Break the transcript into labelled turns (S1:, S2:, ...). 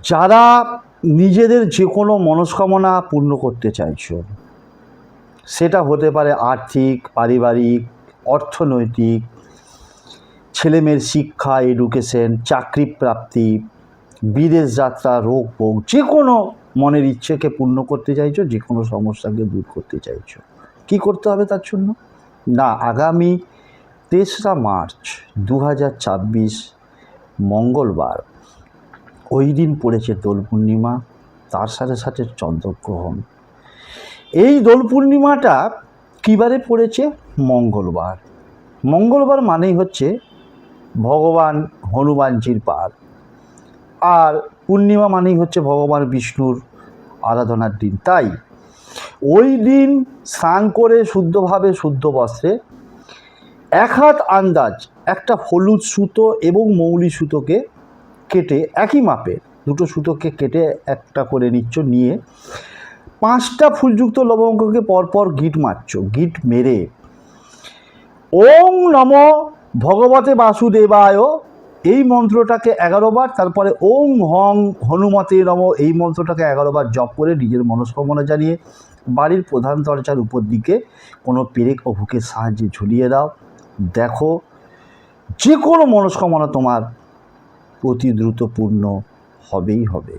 S1: যারা নিজেদের যে কোনো মনস্কামনা পূর্ণ করতে চাইছো, সেটা হতে পারে আর্থিক, পারিবারিক, অর্থনৈতিক, ছেলেমেয়ের শিক্ষা, এডুকেশন, চাকরি প্রাপ্তি, বিদেশ যাত্রা, রোগ ভোগ, যে কোনো মনের ইচ্ছেকে পূর্ণ করতে চাইছো, যে কোনো সমস্যাকে দূর করতে চাইছো, কি করতে হবে তার জন্য? না, আগামী 3রা মার্চ 2026 মঙ্গলবার, ওই দিন পড়েছে দোল পূর্ণিমা, তার সাথে সাথে চন্দ্রগ্রহণ। এই দোল পূর্ণিমাটা কী বারে পড়েছে? মঙ্গলবার। মঙ্গলবার মানেই হচ্ছে ভগবান হনুমানজির বার, আর পূর্ণিমা মানেই হচ্ছে ভগবান বিষ্ণুর আরাধনার দিন। তাই ওই দিন স্নান করে শুদ্ধভাবে শুদ্ধ বস্ত্রে 1 হাত আন্দাজ একটা হলুদ সুতো এবং মৌলি সুতোকে কেটে, একই মাপের দুটো সুতোকে কেটে একটা করে নিচ্ছ, নিয়ে 5টা ফুলযুক্ত লবঙ্গকে পরপর গিট মারছ। গিট মেরে ওং নমো ভগবতে বাসুদেবায় এই মন্ত্রটাকে 11 বার, তারপরে ওং হং হনুমতে নমো এই মন্ত্রটাকে 11 বার জপ করে নিজের মনস্কামনা জানিয়ে বাড়ির প্রধান দরজার উপর দিকে কোনো পেরেক ও হুকের সাহায্যে ঝুলিয়ে দাও। দেখো, যে কোনো মনস্কামনা তোমার অতি দ্রুত পূর্ণ হবেই হবে।